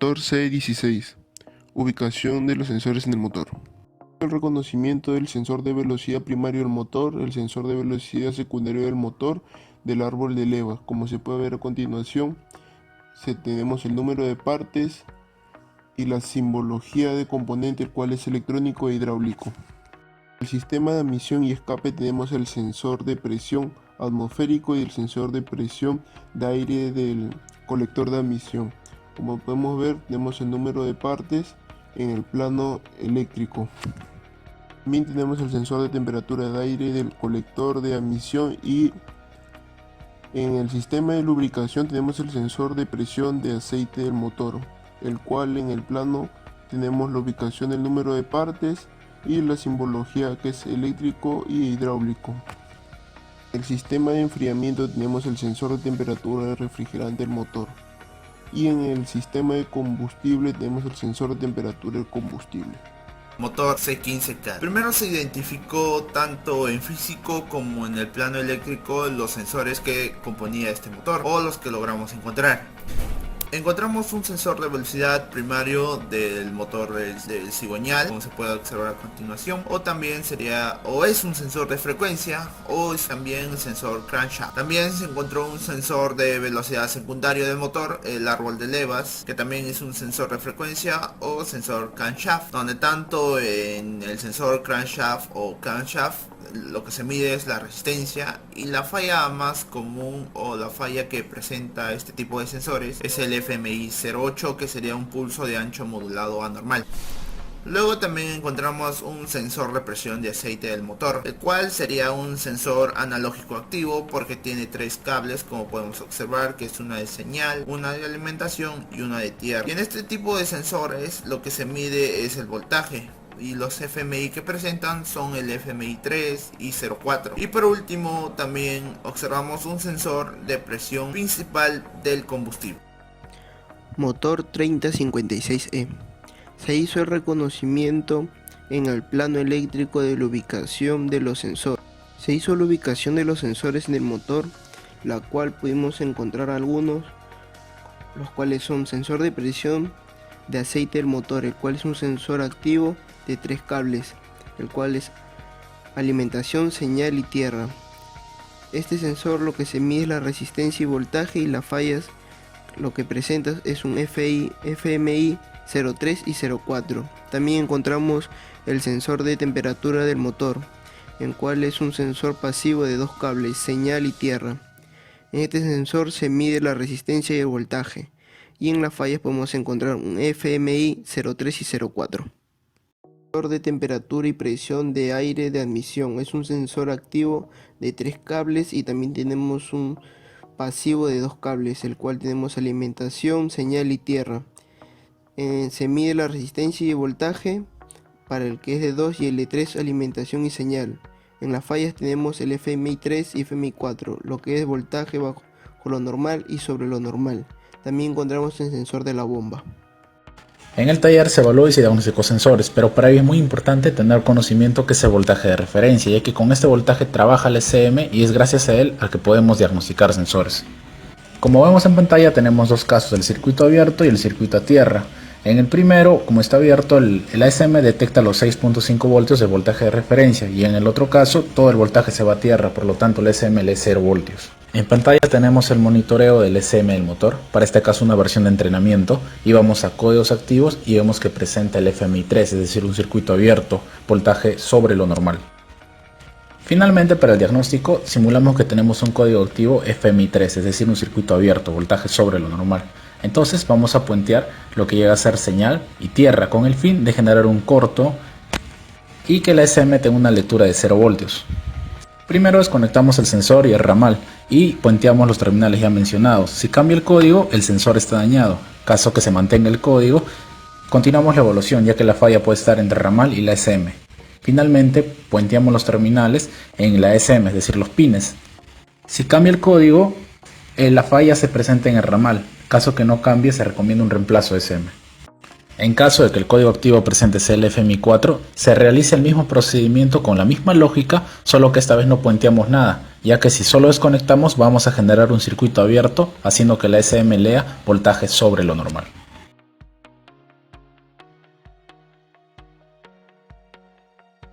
Motor C16. Ubicación de los sensores en el motor. El reconocimiento del sensor de velocidad primario del motor, el sensor de velocidad secundario del motor, del árbol de levas. Como se puede ver a continuación, tenemos el número de partes y la simbología de componente, el cual es electrónico e hidráulico. El sistema de admisión y escape tenemos el sensor de presión atmosférico y el sensor de presión de aire del colector de admisión. Como podemos ver, tenemos el número de partes en el plano eléctrico. También tenemos el sensor de temperatura de aire del colector de admisión, y en el sistema de lubricación tenemos el sensor de presión de aceite del motor, el cual en el plano tenemos la ubicación del número de partes y la simbología, que es eléctrico y hidráulico. En el sistema de enfriamiento tenemos el sensor de temperatura del refrigerante del motor, y en el sistema de combustible tenemos el sensor de temperatura del combustible. Motor C15K. Primero se identificó tanto en físico como en el plano eléctrico los sensores que componía este motor, o los que logramos encontrar. Encontramos un sensor de velocidad primario del motor del cigüeñal, como se puede observar a continuación, o también es un sensor de frecuencia, o es también un sensor crankshaft. También se encontró un sensor de velocidad secundario del motor, el árbol de levas, que también es un sensor de frecuencia o sensor crankshaft, donde tanto en el sensor crankshaft o camshaft lo que se mide es la resistencia, y la falla más común o la falla que presenta este tipo de sensores es el FMI 08, que sería un pulso de ancho modulado anormal. Luego también encontramos un sensor de presión de aceite del motor, el cual sería un sensor analógico activo porque tiene tres cables, como podemos observar, que es una de señal, una de alimentación y una de tierra. Y en este tipo de sensores lo que se mide es el voltaje, y los FMI que presentan son el FMI 3 y 04. Y por último también observamos un sensor de presión principal del combustible. Motor 3056E. Se hizo el reconocimiento en el plano eléctrico de la ubicación de los sensores. Se hizo la ubicación de los sensores en el motor, la cual pudimos encontrar algunos, los cuales son sensor de presión de aceite del motor, el cual es un sensor activo de tres cables, el cual es alimentación, señal y tierra. Este sensor lo que se mide es la resistencia y voltaje, y las fallas lo que presenta es un FMI 03 y 04. También encontramos el sensor de temperatura del motor, el cual es un sensor pasivo de dos cables, señal y tierra. En este sensor se mide la resistencia y el voltaje, y en las fallas podemos encontrar un FMI 03 y 04. Sensor de temperatura y presión de aire de admisión es un sensor activo de tres cables, y también tenemos un pasivo de dos cables, el cual tenemos alimentación, señal y tierra. Se mide la resistencia y el voltaje para el que es de 2 y el de 3 alimentación y señal. En las fallas tenemos el FMI 3 y FMI 4, lo que es voltaje bajo lo normal y sobre lo normal. También encontramos el sensor de la bomba. En el taller se evaluó y se diagnosticó sensores, pero para ello es muy importante tener conocimiento que es el voltaje de referencia, ya que con este voltaje trabaja el SM y es gracias a él al que podemos diagnosticar sensores. Como vemos en pantalla, tenemos dos casos, el circuito abierto y el circuito a tierra. En el primero, como está abierto, el ASM detecta los 6.5 voltios de voltaje de referencia, y en el otro caso todo el voltaje se va a tierra, por lo tanto el SM lee 0 voltios. En pantalla tenemos el monitoreo del SM del motor, para este caso una versión de entrenamiento, y vamos a códigos activos y vemos que presenta el FMI 3, es decir, un circuito abierto, voltaje sobre lo normal. Finalmente, para el diagnóstico simulamos que tenemos un código activo FMI 3, es decir, un circuito abierto, voltaje sobre lo normal. Entonces vamos a puentear lo que llega a ser señal y tierra con el fin de generar un corto y que la SM tenga una lectura de 0 voltios. Primero desconectamos el sensor y el ramal y puenteamos los terminales ya mencionados. Si cambia el código, el sensor está dañado. Caso que se mantenga el código, continuamos la evaluación, ya que la falla puede estar entre el ramal y la SM. Finalmente puenteamos los terminales en la SM, es decir, los pines. Si cambia el código, la falla se presenta en el ramal. Caso que no cambie, se recomienda un reemplazo SM. En caso de que el código activo presente sea el FMI 4, se realiza el mismo procedimiento con la misma lógica, solo que esta vez no puenteamos nada, ya que si solo desconectamos vamos a generar un circuito abierto, haciendo que la SM lea voltaje sobre lo normal.